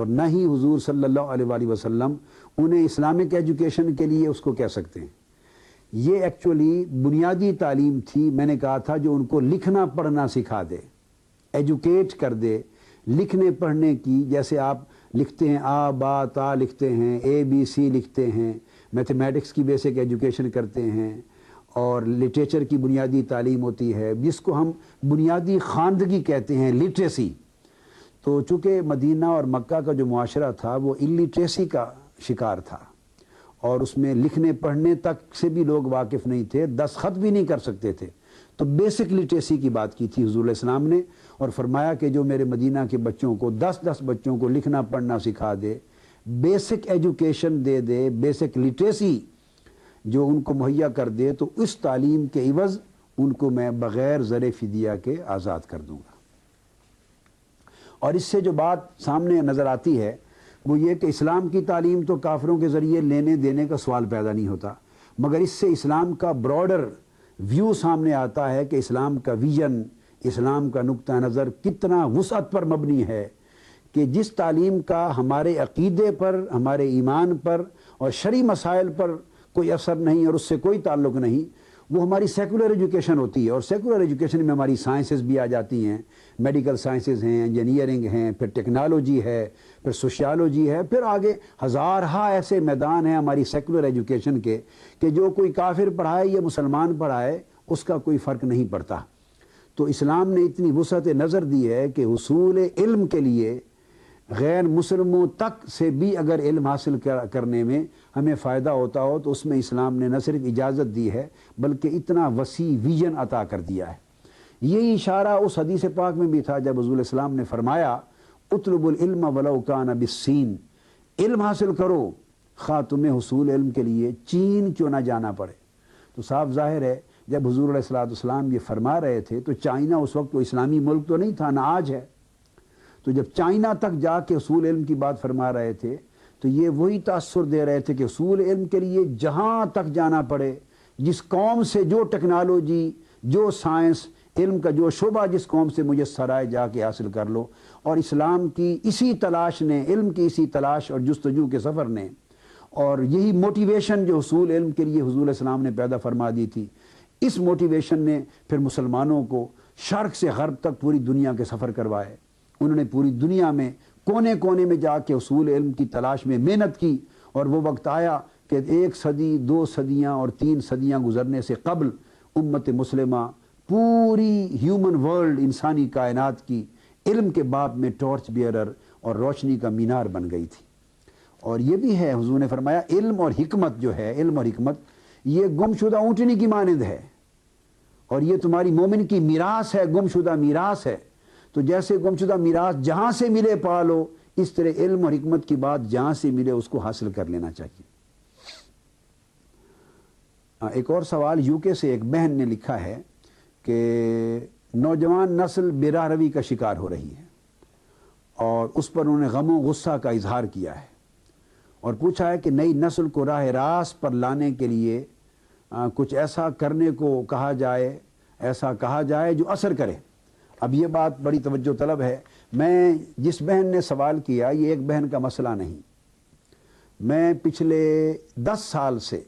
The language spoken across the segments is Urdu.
اور نہ ہی حضور صلی اللہ علیہ وآلہ وسلم انہیں اسلامک ایجوکیشن کے لیے اس کو کہہ سکتے ہیں. یہ ایکچولی بنیادی تعلیم تھی، میں نے کہا تھا، جو ان کو لکھنا پڑھنا سکھا دے، ایجوکیٹ کر دے لکھنے پڑھنے کی. جیسے آپ لکھتے ہیں آ با تا لکھتے ہیں، اے بی سی لکھتے ہیں، میتھمیٹکس کی بیسک ایجوکیشن کرتے ہیں، اور لٹریچر کی بنیادی تعلیم ہوتی ہے جس کو ہم بنیادی خواندگی کہتے ہیں، لٹریسی. تو چونکہ مدینہ اور مکہ کا جو معاشرہ تھا وہ الٹریسی کا شکار تھا، اور اس میں لکھنے پڑھنے تک سے بھی لوگ واقف نہیں تھے، دستخط بھی نہیں کر سکتے تھے. تو بیسک لٹریسی کی بات کی تھی حضور علیہ السلام نے، اور فرمایا کہ جو میرے مدینہ کے بچوں کو 10 بچوں کو لکھنا پڑھنا سکھا دے، بیسک ایجوکیشن دے دے، بیسک لٹریسی جو ان کو مہیا کر دے، تو اس تعلیم کے عوض ان کو میں بغیر زر فدیہ کے آزاد کر دوں گا. اور اس سے جو بات سامنے نظر آتی ہے وہ یہ کہ اسلام کی تعلیم تو کافروں کے ذریعے لینے دینے کا سوال پیدا نہیں ہوتا، مگر اس سے اسلام کا براڈر ویو سامنے آتا ہے کہ اسلام کا ویژن، اسلام کا نقطہ نظر کتنا وسعت پر مبنی ہے، کہ جس تعلیم کا ہمارے عقیدے پر، ہمارے ایمان پر اور شرعی مسائل پر کوئی اثر نہیں اور اس سے کوئی تعلق نہیں، وہ ہماری سیکولر ایجوکیشن ہوتی ہے. اور سیکولر ایجوکیشن میں ہماری سائنسز بھی آ جاتی ہیں، میڈیکل سائنسز ہیں، انجینئرنگ ہیں، پھر ٹیکنالوجی ہے، پھر سوشیالوجی ہے، پھر آگے ہزارہا ایسے میدان ہیں ہماری سیکولر ایجوکیشن کے کہ جو کوئی کافر پڑھائے یا مسلمان پڑھائے اس کا کوئی فرق نہیں پڑتا. تو اسلام نے اتنی وسعت نظر دی ہے کہ حصول علم کے لیے غیر مسلموں تک سے بھی اگر علم حاصل کرنے میں ہمیں فائدہ ہوتا ہو تو اس میں اسلام نے نہ صرف اجازت دی ہے بلکہ اتنا وسیع ویژن عطا کر دیا ہے. یہی اشارہ اس حدیث پاک میں بھی تھا جب حضور علیہ السلام نے فرمایا اطلب العلم ولو کان بالصین، علم حاصل کرو خواہ تمہیں حصول علم کے لیے چین کیوں نہ جانا پڑے. تو صاف ظاہر ہے جب حضور علیہ السلام یہ فرما رہے تھے تو چائنا اس وقت تو اسلامی ملک تو نہیں تھا، نہ آج ہے. تو جب چائنا تک جا کے حصول علم کی بات فرما رہے تھے تو یہ وہی تاثر دے رہے تھے کہ حصول علم کے لیے جہاں تک جانا پڑے، جس قوم سے جو ٹیکنالوجی، جو سائنس، علم کا جو شعبہ جس قوم سے میسر آئے جا کے حاصل کر لو. اور اسلام کی اسی تلاش نے، علم کی اسی تلاش اور جستجو کے سفر نے، اور یہی موٹیویشن جو حصول علم کے لیے حضور علیہ السلام نے پیدا فرما دی تھی، اس موٹیویشن نے پھر مسلمانوں کو شرق سے غرب تک پوری دنیا کے سفر کروائے. انہوں نے پوری دنیا میں کونے کونے میں جا کے حصول علم کی تلاش میں محنت کی، اور وہ وقت آیا کہ 1 صدی، 2 صدیاں اور 3 صدیاں گزرنے سے قبل امت مسلمہ پوری ہیومن ورلڈ، انسانی کائنات کی علم کے باب میں ٹارچ بیئرر اور روشنی کا مینار بن گئی تھی. اور یہ بھی ہے، حضور نے فرمایا علم اور حکمت جو ہے، علم اور حکمت یہ گمشدہ اونٹنی کی مانند ہے، اور یہ تمہاری مومن کی میراث ہے، گمشدہ میراث ہے. تو جیسے گمشدہ میراث جہاں سے ملے پالو، اس طرح علم اور حکمت کی بات جہاں سے ملے اس کو حاصل کر لینا چاہیے. ایک اور سوال UK سے ایک بہن نے لکھا ہے کہ نوجوان نسل بے راہ روی کا شکار ہو رہی ہے، اور اس پر انہوں نے غم و غصہ کا اظہار کیا ہے، اور پوچھا ہے کہ نئی نسل کو راہ راست پر لانے کے لیے کچھ ایسا کرنے کو کہا جائے، ایسا کہا جائے جو اثر کرے. اب یہ بات بڑی توجہ طلب ہے. میں جس بہن نے سوال کیا یہ ایک بہن کا مسئلہ نہیں. میں پچھلے 10 سال سے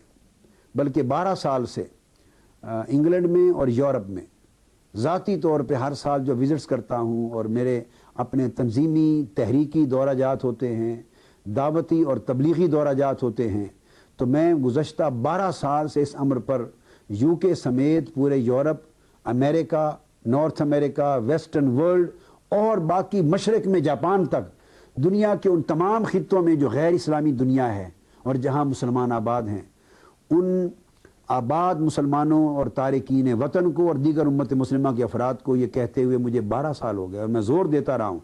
بلکہ 12 سال سے انگلینڈ میں اور یورپ میں ذاتی طور پہ ہر سال جو وزٹس کرتا ہوں، اور میرے اپنے تنظیمی تحریکی دورہ جات ہوتے ہیں، دعوتی اور تبلیغی دورہ جات ہوتے ہیں، تو میں گزشتہ 12 سال سے اس امر پر UK سمیت پورے یورپ، امریکہ، نارتھ امریکہ، ویسٹرن ورلڈ اور باقی مشرق میں جاپان تک، دنیا کے ان تمام خطوں میں جو غیر اسلامی دنیا ہے اور جہاں مسلمان آباد ہیں، ان آباد مسلمانوں اور تارکین وطن کو اور دیگر امت مسلمہ کے افراد کو یہ کہتے ہوئے مجھے 12 سال ہو گئے، اور میں زور دیتا رہا ہوں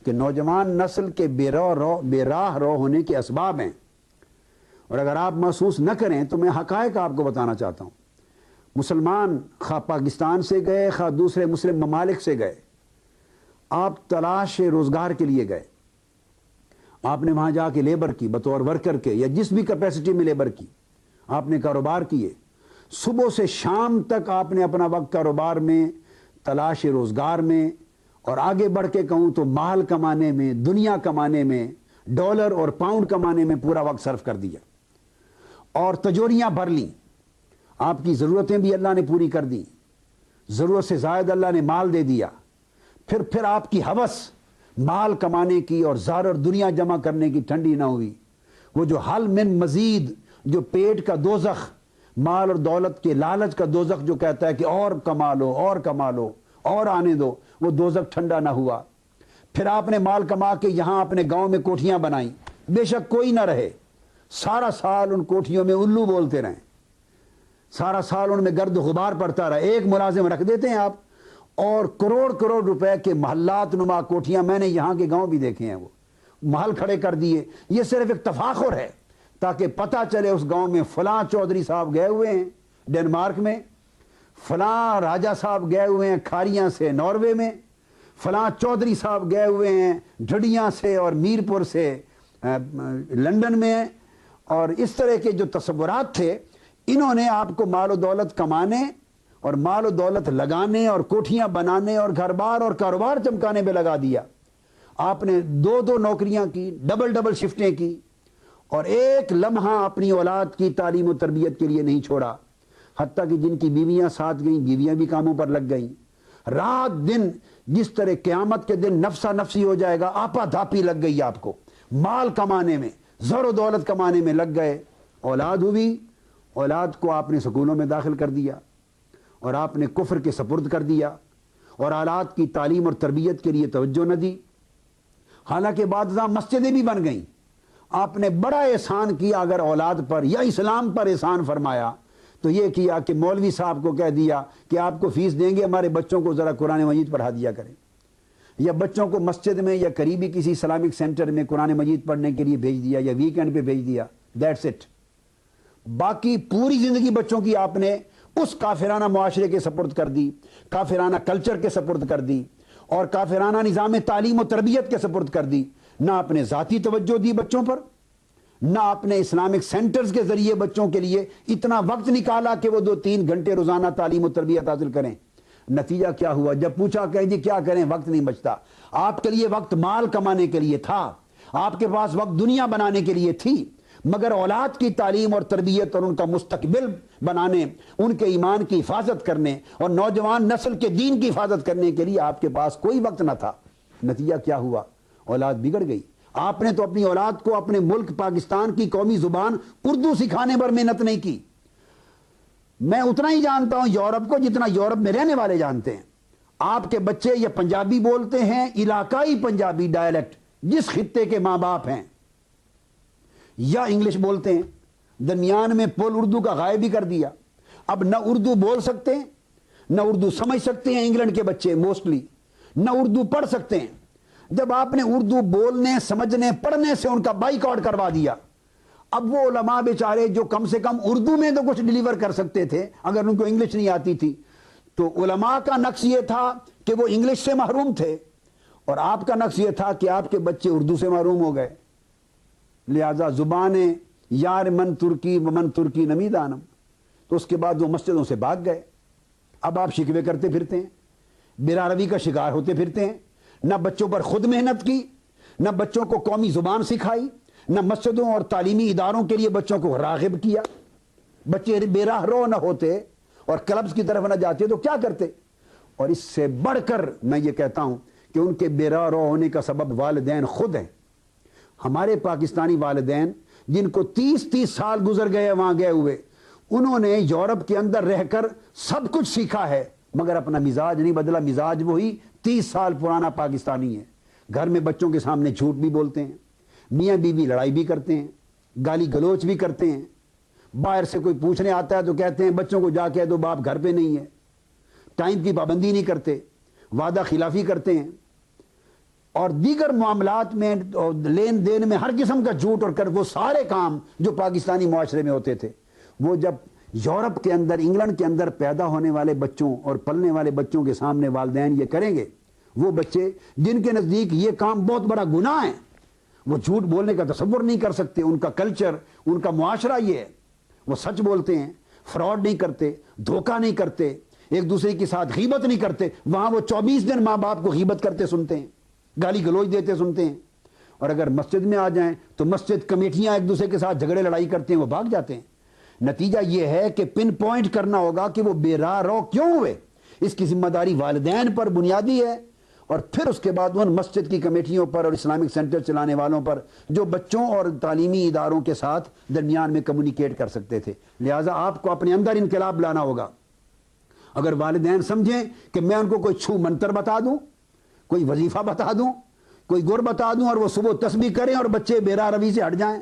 کہ نوجوان نسل کے بے راہ رو ہونے کے اسباب ہیں. اور اگر آپ محسوس نہ کریں تو میں حقائق آپ کو بتانا چاہتا ہوں. مسلمان خواہ پاکستان سے گئے، خواہ دوسرے مسلم ممالک سے گئے، آپ تلاش روزگار کے لیے گئے، آپ نے وہاں جا کے لیبر کی بطور ورکر کے یا جس بھی کیپیسٹی میں لیبر کی، آپ نے کاروبار کیے، صبح سے شام تک آپ نے اپنا وقت کاروبار میں، تلاش روزگار میں، اور آگے بڑھ کے کہوں تو مال کمانے میں، دنیا کمانے میں ڈالر اور پاؤنڈ کمانے میں پورا وقت صرف کر دیا اور تجوریاں بھر لیں. آپ کی ضرورتیں بھی اللہ نے پوری کر دی, ضرورت سے زائد اللہ نے مال دے دیا. پھر آپ کی ہوس مال کمانے کی اور زار اور دنیا جمع کرنے کی ٹھنڈی نہ ہوئی. وہ جو حل من مزید, جو پیٹ کا دوزخ, مال اور دولت کے لالچ کا دوزخ جو کہتا ہے کہ اور کما لو اور کما لو اور آنے دو, وہ دوزخ ٹھنڈا نہ ہوا. پھر آپ نے مال کما کے یہاں اپنے گاؤں میں کوٹھیاں بنائیں, بے شک کوئی نہ رہے, سارا سال ان کوٹھیوں میں الو بولتے رہیں, سارا سال ان میں گرد غبار پڑتا رہا, ایک ملازم رکھ دیتے ہیں آپ, اور کروڑ کروڑ روپے کے محلات نما کوٹھیاں میں نے یہاں کے گاؤں بھی دیکھے ہیں, وہ محل کھڑے کر دیے. یہ صرف ایک تفاخر ہے تاکہ پتہ چلے اس گاؤں میں فلاں چودھری صاحب گئے ہوئے ہیں ڈنمارک میں, فلاں راجہ صاحب گئے ہوئے ہیں کھاریاں سے ناروے میں, فلاں چودھری صاحب گئے ہوئے ہیں ڈھڑیاں سے اور میرپور سے لندن میں. اور اس طرح کے جو تصورات تھے, انہوں نے آپ کو مال و دولت کمانے اور مال و دولت لگانے اور کوٹھیاں بنانے اور گھر بار اور کاروبار چمکانے پہ لگا دیا. آپ نے 2 نوکریاں کی, ڈبل شفٹیں کی, اور ایک لمحہ اپنی اولاد کی تعلیم و تربیت کے لیے نہیں چھوڑا. حتیٰ کہ جن کی بیویاں ساتھ گئیں, بیویاں بھی کاموں پر لگ گئیں. رات دن جس طرح قیامت کے دن نفسا نفسی ہو جائے گا, آپا دھاپی لگ گئی آپ کو, مال کمانے میں, زر و دولت کمانے میں لگ گئے. اولاد ہوئی, اولاد کو آپ نے سکولوں میں داخل کر دیا اور آپ نے کفر کے سپرد کر دیا اور اولاد کی تعلیم اور تربیت کے لیے توجہ نہ دی. حالانکہ بعد مسجدیں بھی بن گئیں. آپ نے بڑا احسان کیا اگر اولاد پر یا اسلام پر احسان فرمایا تو یہ کیا کہ مولوی صاحب کو کہہ دیا کہ آپ کو فیس دیں گے, ہمارے بچوں کو ذرا قرآن مجید پڑھا دیا کریں, یا بچوں کو مسجد میں یا قریبی کسی اسلامک سینٹر میں قرآن مجید پڑھنے کے لیے بھیج دیا یا ویکینڈ پہ بھیج دیا, دیٹس اٹ. باقی پوری زندگی بچوں کی آپ نے اس کافرانہ معاشرے کے سپرد کر دی, کافرانہ کلچر کے سپرد کر دی اور کافرانہ نظام تعلیم و تربیت کے سپرد کر دی. نہ آپ نے ذاتی توجہ دی بچوں پر, نہ آپ نے اسلامک سینٹرز کے ذریعے بچوں کے لیے اتنا وقت نکالا کہ وہ 2-3 گھنٹے روزانہ تعلیم و تربیت حاصل کریں. نتیجہ کیا ہوا؟ جب پوچھا کہ جی کیا کریں, وقت نہیں بچتا. آپ کے لیے وقت مال کمانے کے لیے تھا, آپ کے پاس وقت دنیا بنانے کے لیے تھی, مگر اولاد کی تعلیم اور تربیت اور ان کا مستقبل بنانے, ان کے ایمان کی حفاظت کرنے اور نوجوان نسل کے دین کی حفاظت کرنے کے لیے آپ کے پاس کوئی وقت نہ تھا. نتیجہ کیا ہوا؟ اولاد بگڑ گئی. آپ نے تو اپنی اولاد کو اپنے ملک پاکستان کی قومی زبان اردو سکھانے پر محنت نہیں کی. میں اتنا ہی جانتا ہوں یورپ کو جتنا یورپ میں رہنے والے جانتے ہیں. آپ کے بچے یا پنجابی بولتے ہیں, علاقائی پنجابی ڈائلیکٹ جس خطے کے ماں باپ ہیں, یا انگلش بولتے ہیں. درمیان میں پول اردو کا غائب بھی کر دیا. اب نہ اردو بول سکتے ہیں, نہ اردو سمجھ سکتے ہیں انگلینڈ کے بچے موسٹلی, نہ اردو پڑھ سکتے ہیں. جب آپ نے اردو بولنے, سمجھنے, پڑھنے سے ان کا بائیکاٹ کروا دیا, اب وہ علماء بیچارے جو کم سے کم اردو میں تو کچھ ڈیلیور کر سکتے تھے اگر ان کو انگلش نہیں آتی تھی, تو علماء کا نقص یہ تھا کہ وہ انگلش سے محروم تھے اور آپ کا نقص یہ تھا کہ آپ کے بچے اردو سے محروم ہو گئے. لہذا زبانیں یار من ترکی ومن ترکی نمی دانم, تو اس کے بعد وہ مسجدوں سے بھاگ گئے. اب آپ شکوے کرتے پھرتے ہیں, بلا روی کا شکار ہوتے پھرتے ہیں. نہ بچوں پر خود محنت کی, نہ بچوں کو قومی زبان سکھائی, نہ مسجدوں اور تعلیمی اداروں کے لیے بچوں کو راغب کیا. بچے بے راہ رو نہ ہوتے اور کلبز کی طرف نہ جاتے تو کیا کرتے؟ اور اس سے بڑھ کر میں یہ کہتا ہوں کہ ان کے بے راہ رو ہونے کا سبب والدین خود ہیں. ہمارے پاکستانی والدین جن کو 30 سال گزر گئے وہاں گئے ہوئے, انہوں نے یورپ کے اندر رہ کر سب کچھ سیکھا ہے مگر اپنا مزاج نہیں بدلا. مزاج وہی 30 سال پرانا پاکستانی ہے. گھر میں بچوں کے سامنے جھوٹ بھی بولتے ہیں, میاں بیوی لڑائی بھی کرتے ہیں, گالی گلوچ بھی کرتے ہیں. باہر سے کوئی پوچھنے آتا ہے تو کہتے ہیں بچوں کو جا کہہ دو باپ گھر پہ نہیں ہے. ٹائم کی پابندی نہیں کرتے, وعدہ خلافی کرتے ہیں, اور دیگر معاملات میں لین دین میں ہر قسم کا جھوٹ اور کر وہ سارے کام جو پاکستانی معاشرے میں ہوتے تھے, وہ جب یورپ کے اندر, انگلینڈ کے اندر پیدا ہونے والے بچوں اور پلنے والے بچوں کے سامنے والدین یہ کریں گے, وہ بچے جن کے نزدیک یہ کام بہت بڑا گناہ ہے, وہ جھوٹ بولنے کا تصور نہیں کر سکتے. ان کا کلچر, ان کا معاشرہ یہ ہے, وہ سچ بولتے ہیں, فراڈ نہیں کرتے, دھوکہ نہیں کرتے, ایک دوسرے کے ساتھ غیبت نہیں کرتے. وہاں وہ 24 دن ماں باپ کو غیبت کرتے سنتے ہیں, گالی گلوچ دیتے سنتے ہیں. اور اگر مسجد میں آ جائیں تو مسجد کمیٹیاں ایک دوسرے کے ساتھ جھگڑے لڑائی کرتے ہیں، وہ بھاگ جاتے ہیں۔ نتیجہ یہ ہے کہ پن پوائنٹ کرنا ہوگا کہ وہ بے راہ رو کیوں ہوئے، اس کی ذمہ داری والدین پر بنیادی ہے، اور پھر اس کے بعد ان مسجد کی کمیٹیوں پر اور اسلامک سینٹر چلانے والوں پر جو بچوں اور تعلیمی اداروں کے ساتھ درمیان میں کمیونیکیٹ کر سکتے تھے۔ لہٰذا آپ کو اپنے اندر انقلاب لانا ہوگا۔ اگر والدین سمجھیں کہ میں ان کو کوئی چھو منتر بتا دوں، کوئی وظیفہ بتا دوں، کوئی گر بتا دوں اور وہ صبح تسبیح کریں اور بچے بے راہ روی سے ہٹ جائیں،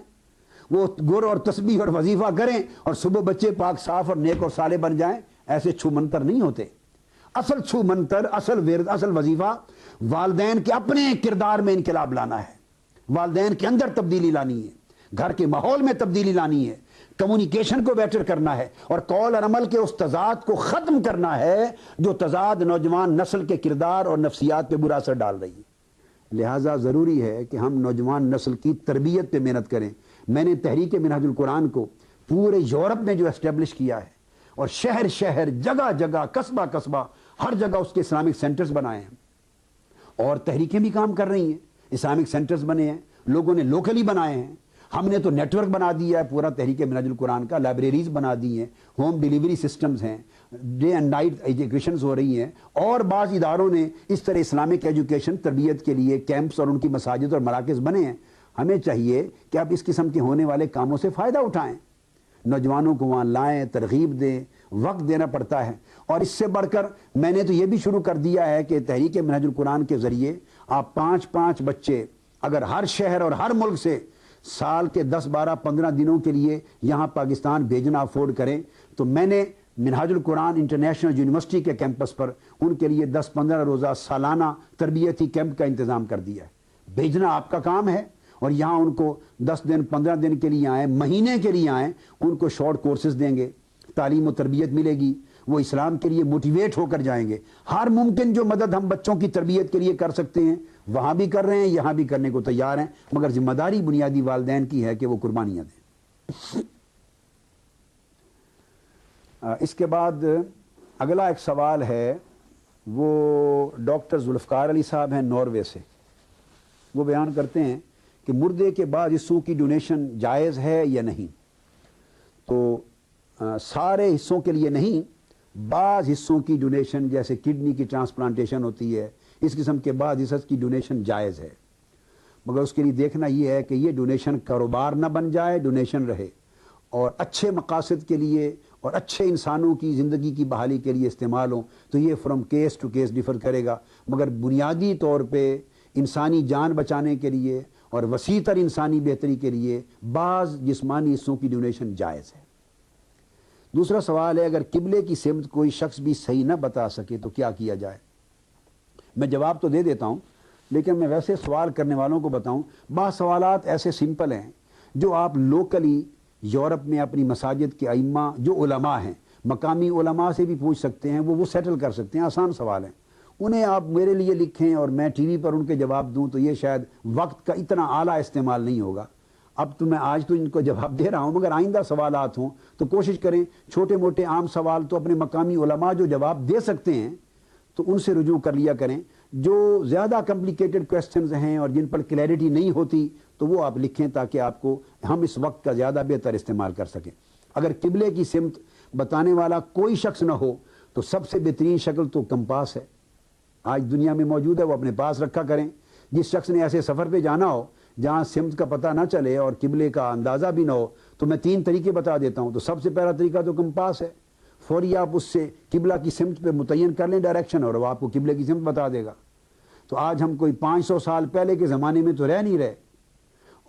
وہ گر اور تسبیح اور وظیفہ کریں اور صبح بچے پاک صاف اور نیک اور صالح بن جائیں، ایسے چھو منتر نہیں ہوتے۔ اصل چھو منتر، اصل ورد، اصل وظیفہ والدین کے اپنے کردار میں انقلاب لانا ہے، والدین کے اندر تبدیلی لانی ہے، گھر کے ماحول میں تبدیلی لانی ہے، کمیونیکیشن کو بیٹر کرنا ہے، اور قول اور عمل کے اس تضاد کو ختم کرنا ہے جو تضاد نوجوان نسل کے کردار اور نفسیات پہ برا اثر ڈال رہی ہے۔ لہٰذا ضروری ہے کہ ہم نوجوان نسل کی تربیت پہ محنت کریں۔ میں نے تحریک منہاج القرآن کو پورے یورپ میں جو اسٹیبلش کیا ہے، اور شہر شہر، جگہ جگہ، قصبہ قصبہ، ہر جگہ اس کے اسلامک سینٹرز بنائے ہیں، اور تحریکیں بھی کام کر رہی ہیں، اسلامک سینٹرز بنے ہیں، لوگوں نے لوکلی بنائے ہیں۔ ہم نے تو نیٹ ورک بنا دیا ہے پورا تحریک منہاج القرآن کا، لائبریریز بنا دی ہیں، ہوم ڈیلیوری سسٹمز ہیں، ڈے اینڈ نائٹ ایجوکیشنز ہو رہی ہیں، اور بعض اداروں نے اس طرح اسلامک ایجوکیشن تربیت کے لیے کیمپس اور ان کی مساجد اور مراکز بنے ہیں۔ ہمیں چاہیے کہ آپ اس قسم کے ہونے والے کاموں سے فائدہ اٹھائیں، نوجوانوں کو وہاں لائیں، ترغیب دیں، وقت دینا پڑتا ہے۔ اور اس سے بڑھ کر میں نے تو یہ بھی شروع کر دیا ہے کہ تحریک منہاج القرآن کے ذریعے آپ 5 بچے اگر ہر شہر اور ہر ملک سے سال کے 10 12 15 دنوں کے لیے یہاں پاکستان بھیجنا افورڈ کریں، تو میں نے منہاج القرآن انٹرنیشنل یونیورسٹی کے کیمپس پر ان کے لیے 10 15 روزہ سالانہ تربیتی کیمپ کا انتظام کر دیا ہے۔ بھیجنا آپ کا کام ہے، اور یہاں ان کو 10 دن 15 دن کے لیے آئیں، مہینے کے لیے آئیں، ان کو شارٹ کورسز دیں گے، تعلیم و تربیت ملے گی، وہ اسلام کے لیے موٹیویٹ ہو کر جائیں گے۔ ہر ممکن جو مدد ہم بچوں کی تربیت کے لیے کر سکتے ہیں وہاں بھی کر رہے ہیں، یہاں بھی کرنے کو تیار ہیں، مگر ذمہ داری بنیادی والدین کی ہے کہ وہ قربانیاں دیں۔ اس کے بعد اگلا ایک سوال ہے، وہ ڈاکٹر ذوالفقار علی صاحب ہیں ناروے سے۔ وہ بیان کرتے ہیں کہ مردے کے بعد حصوں کی ڈونیشن جائز ہے یا نہیں؟ تو سارے حصوں کے لیے نہیں، بعض حصوں کی ڈونیشن، جیسے کڈنی کی ٹرانسپلانٹیشن ہوتی ہے، اس قسم کے بعض حصص کی ڈونیشن جائز ہے، مگر اس کے لیے دیکھنا یہ ہے کہ یہ ڈونیشن کاروبار نہ بن جائے، ڈونیشن رہے اور اچھے مقاصد کے لیے اور اچھے انسانوں کی زندگی کی بحالی کے لیے استعمال ہوں، تو یہ from case to case differ کرے گا، مگر بنیادی طور پہ انسانی جان بچانے کے لیے اور وسیع تر انسانی بہتری کے لیے بعض جسمانی حصوں کی ڈونیشن جائز ہے۔ دوسرا سوال ہے، اگر قبلے کی سمت کوئی شخص بھی صحیح نہ بتا سکے تو کیا کیا جائے؟ میں جواب تو دے دیتا ہوں، لیکن میں ویسے سوال کرنے والوں کو بتاؤں، بعض سوالات ایسے سمپل ہیں جو آپ لوکلی یورپ میں اپنی مساجد کے ائمہ جو علماء ہیں، مقامی علماء سے بھی پوچھ سکتے ہیں، وہ سیٹل کر سکتے ہیں، آسان سوال ہیں، انہیں آپ میرے لیے لکھیں اور میں ٹی وی پر ان کے جواب دوں تو یہ شاید وقت کا اتنا اعلیٰ استعمال نہیں ہوگا۔ اب تو میں آج تو ان کو جواب دے رہا ہوں، مگر آئندہ سوالات ہوں تو کوشش کریں چھوٹے موٹے عام سوال تو اپنے مقامی علماء جو جواب دے سکتے ہیں تو ان سے رجوع کر لیا کریں، جو زیادہ کمپلیکیٹڈ کویسچنز ہیں اور جن پر کلیئرٹی نہیں ہوتی تو وہ آپ لکھیں تاکہ آپ کو ہم اس وقت کا زیادہ بہتر استعمال کر سکیں۔ اگر قبلے کی سمت بتانے والا کوئی شخص نہ ہو تو سب سے بہترین شکل تو کمپاس ہے، آج دنیا میں موجود ہے، وہ اپنے پاس رکھا کریں۔ جس شخص نے ایسے سفر پہ جانا ہو جہاں سمت کا پتہ نہ چلے اور قبلے کا اندازہ بھی نہ ہو تو میں 3 طریقے بتا دیتا ہوں۔ تو سب سے پہلا طریقہ تو کمپاس ہے، فوری آپ اس سے قبلہ کی سمت پہ متعین کر لیں ڈائریکشن اور وہ آپ کو قبلے کی سمت بتا دے گا۔ تو آج ہم کوئی 500 سال پہلے کے زمانے میں تو رہ نہیں رہے،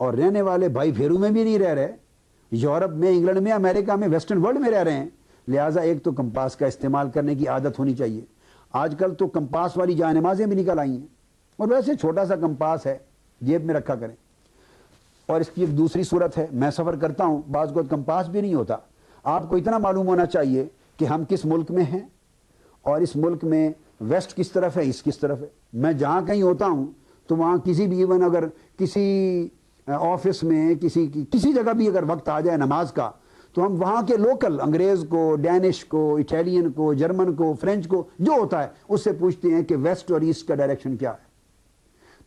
اور رہنے والے بھائی پھیرو میں بھی نہیں رہ رہے، یورپ میں، انگلینڈ میں، امریکہ میں، ویسٹرن ورلڈ میں رہ رہے ہیں، لہٰذا ایک تو کمپاس کا استعمال کرنے کی عادت ہونی چاہیے۔ آج کل تو کمپاس والی جائے نمازیں بھی نکل آئی ہیں، اور ویسے چھوٹا سا کمپاس ہے، جیب میں رکھا کریں۔ اور اس کی ایک دوسری صورت ہے، میں سفر کرتا ہوں، بعض کو کمپاس بھی نہیں ہوتا، آپ کو اتنا معلوم ہونا چاہیے کہ ہم کس ملک میں ہیں اور اس ملک میں ویسٹ کس طرف ہے، ایسٹ کس طرف ہے۔ میں جہاں کہیں ہوتا ہوں تو وہاں کسی بھی ایون اگر کسی آفس میں کسی جگہ بھی اگر وقت آ جائے نماز کا تو ہم وہاں کے لوکل انگریز کو، ڈینش کو، اٹیلین کو، جرمن کو، فرینچ کو جو ہوتا ہے اس سے پوچھتے ہیں کہ ویسٹ اور ایسٹ کا ڈائریکشن کیا ہے۔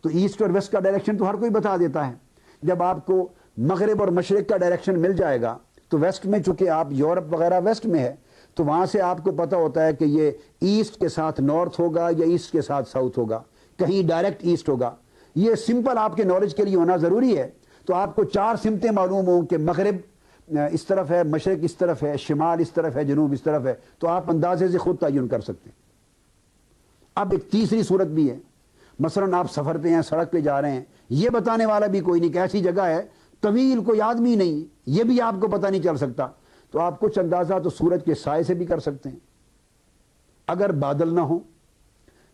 تو ایسٹ اور ویسٹ کا ڈائریکشن تو ہر کوئی بتا دیتا ہے. جب آپ کو مغرب اور مشرق کا ڈائریکشن مل جائے گا تو ویسٹ میں چونکہ آپ یورپ وغیرہ ویسٹ میں ہے تو وہاں سے آپ کو پتہ ہوتا ہے کہ یہ ایسٹ کے ساتھ نارتھ ہوگا یا ایسٹ کے ساتھ ساؤتھ ہوگا, کہیں ڈائریکٹ ایسٹ ہوگا. یہ سمپل آپ کے نالج کے لیے ہونا ضروری ہے. تو آپ کو 4 سمتیں معلوم ہوں کہ مغرب اس طرف ہے, مشرق اس طرف ہے, شمال اس طرف ہے, جنوب اس طرف ہے, تو آپ اندازے سے خود تعین کر سکتے ہیں. اب ایک تیسری صورت بھی ہے, مثلا آپ سفر پہ ہیں, سڑک پہ جا رہے ہیں, یہ بتانے والا بھی کوئی نہیں کہ ایسی جگہ ہے, طویل کوئی آدمی نہیں, یہ بھی آپ کو پتہ نہیں چل سکتا, تو آپ کچھ اندازہ تو سورج کے سائے سے بھی کر سکتے ہیں. اگر بادل نہ ہو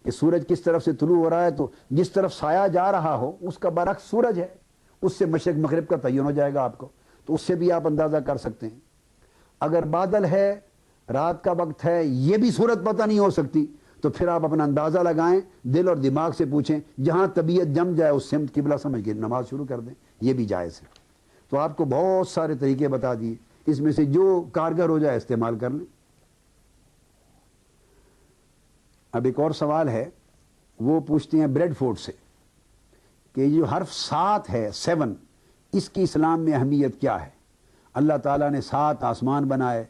کہ سورج کس طرف سے طلوع ہو رہا ہے تو جس طرف سایہ جا رہا ہو اس کا برعکس سورج ہے, اس سے مشرق مغرب کا تعین ہو جائے گا آپ کو, تو اس سے بھی آپ اندازہ کر سکتے ہیں. اگر بادل ہے, رات کا وقت ہے, یہ بھی صورت پتہ نہیں ہو سکتی, تو پھر آپ اپنا اندازہ لگائیں, دل اور دماغ سے پوچھیں, جہاں طبیعت جم جائے اس سمت قبلہ سمجھ کے نماز شروع کر دیں, یہ بھی جائز ہے. تو آپ کو بہت سارے طریقے بتا دیے, اس میں سے جو کارگر ہو جائے استعمال کر لیں. اب ایک اور سوال ہے, وہ پوچھتے ہیں بریڈ فورڈ سے کہ یہ جو حرف 7 ہے, 7, اس کی اسلام میں اہمیت کیا ہے؟ اللہ تعالیٰ نے 7 آسمان بنائے,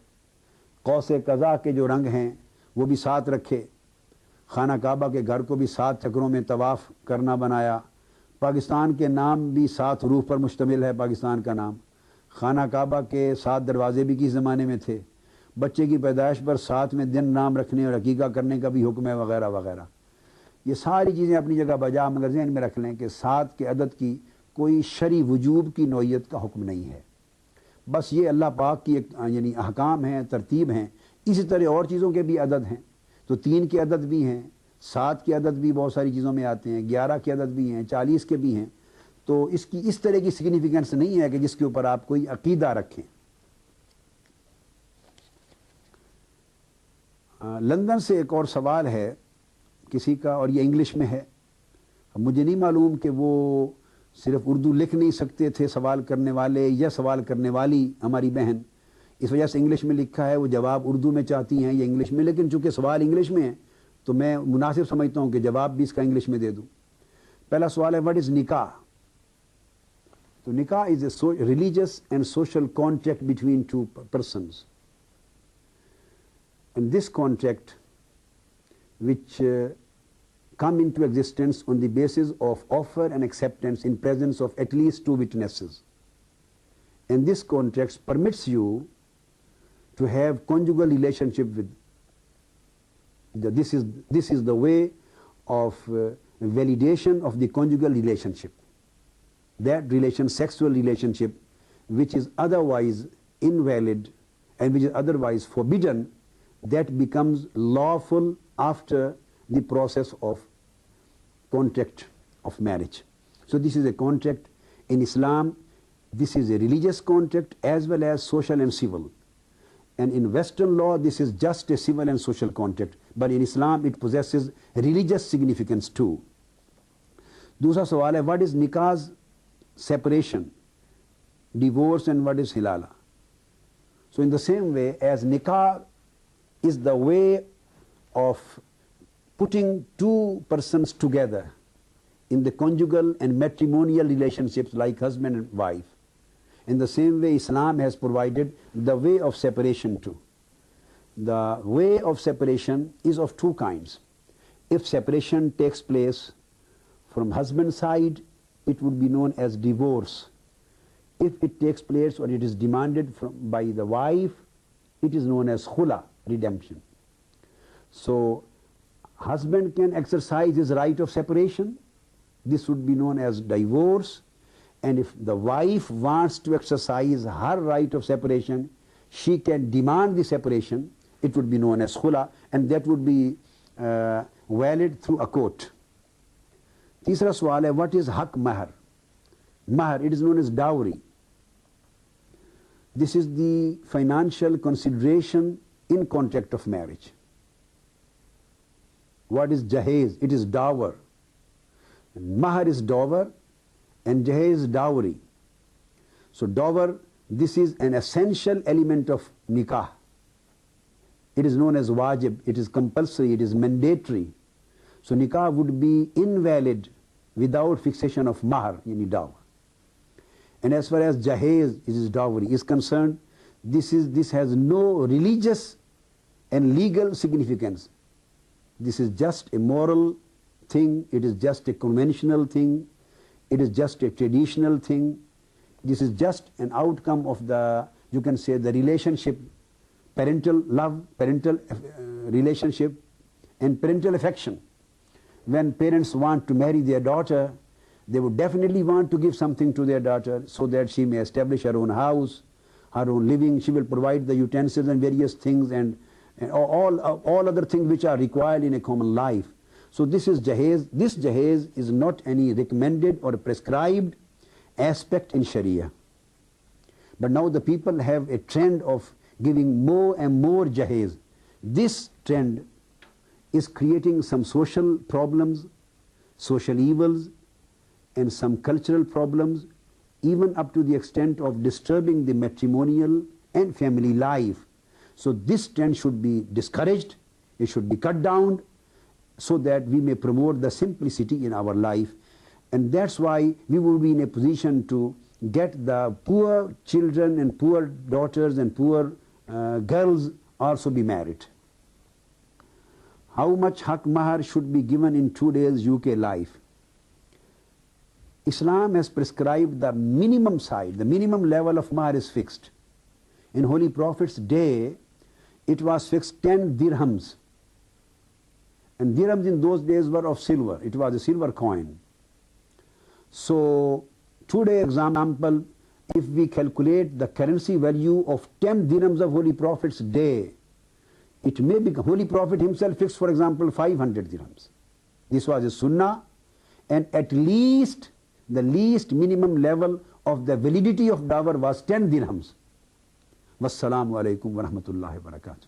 قوس قزح کے جو رنگ ہیں وہ بھی 7 رکھے, خانہ کعبہ کے گھر کو بھی 7 چکروں میں طواف کرنا بنایا, پاکستان کے نام بھی 7 حروف پر مشتمل ہے, پاکستان کا نام, خانہ کعبہ کے 7 دروازے بھی کس زمانے میں تھے, بچے کی پیدائش پر 7ویں دن نام رکھنے اور عقیقہ کرنے کا بھی حکم ہے, وغیرہ وغیرہ. یہ ساری چیزیں اپنی جگہ بجا, مگر ذہن میں رکھ لیں کہ 7 کے عدد کی کوئی شرعی وجوب کی نوعیت کا حکم نہیں ہے, بس یہ اللہ پاک کی ایک یعنی احکام ہیں, ترتیب ہیں. اسی طرح اور چیزوں کے بھی عدد ہیں, تو 3 کے عدد بھی ہیں, 7 کے عدد بھی بہت ساری چیزوں میں آتے ہیں, 11 کے عدد بھی ہیں, 40 کے بھی ہیں. تو اس کی اس طرح کی سگنیفیکنس نہیں ہے کہ جس کے اوپر آپ کوئی عقیدہ رکھیں. لندن سے ایک اور سوال ہے کسی کا, اور یہ انگلش میں ہے. مجھے نہیں معلوم کہ وہ صرف اردو لکھ نہیں سکتے تھے سوال کرنے والے یا سوال کرنے والی ہماری بہن, اس وجہ سے انگلش میں لکھا ہے, وہ جواب اردو میں چاہتی ہیں یا انگلش میں, لیکن چونکہ سوال انگلش میں ہے تو میں مناسب سمجھتا ہوں کہ جواب بھی اس کا انگلش میں دے دوں. پہلا سوال ہے, واٹ از نکاح؟ تو نکاح is a religious and social contract between 2 persons. And this contract, which come into existence on the basis of offer and acceptance in presence of at least 2 witnesses. And this contract permits you to have conjugal relationship with. This is the way of validation of the conjugal relationship. That relation, sexual relationship, which is otherwise invalid and which is otherwise forbidden, that becomes lawful after the process of contract of marriage. So this is a contract in Islam. This is a religious contract as well as social and civil. And in Western law, this is just a civil and social contract. But in Islam, it possesses religious significance too. دوسرا سوال ہے, what is nikah's separation, divorce, and what is hilala? So in the same way as nikah is the way of putting 2 persons together in the conjugal and matrimonial relationships like husband and wife, in the same way Islam has provided the way of separation too. The way of separation is of 2 kinds. If separation takes place from husband's side, it would be known as divorce. If it takes place or it is demanded by the wife, it is known as khula, redemption. So husband can exercise his right of separation. This would be known as divorce. And if the wife wants to exercise her right of separation, she can demand the separation. It would be known as khula, and that would be valid through a court. تیسرا سوال ہے, what is haq mahar? Mahar, it is known as dowry. This is the financial consideration in contract of marriage. What is jahez? It is dower. Mahar is dower and jahez is dowry. So dower, this is an essential element of nikah. It is known as wajib, it is compulsory, it is mandatory. So nikah would be invalid without fixation of mahar, yani dowry. And as far as jahez, is dowry, is concerned, this has no religious and legal significance. This is just a moral thing, it is just a conventional thing, it is just a traditional thing. This is just an outcome of the, you can say, the relationship, parental love, parental relationship and parental affection. When parents want to marry their daughter, they would definitely want to give something to their daughter so that she may establish her own house, her own living. She will provide the utensils and various things and all other things which are required in a common life. So this is jahez. This jahez is not any recommended or prescribed aspect in Sharia. But now the people have a trend of giving more and more jahez. This trend is creating some social problems, social evils, and some cultural problems, even up to the extent of disturbing the matrimonial and family life. So this trend should be discouraged, it should be cut down, so that we may promote the simplicity in our life. And that's why we will be in a position to get the poor children and poor daughters and poor girls also be married. How much haq mahar should be given in today's UK life? Islam has prescribed the minimum side, the minimum level of mahar is fixed. In Holy Prophet's day, it was fixed 10 dirhams. And dirhams in those days were of silver. It was a silver coin. So today, example, if we calculate the currency value of 10 dirhams of Holy Prophet's day, it may be, Holy Prophet himself fixed, for example, 500 dirhams. This was a sunnah, and at least the least minimum level of the validity of dawar was 10 dirhams. Wassalamu alaikum wa rahmatullahi wa barakatuh.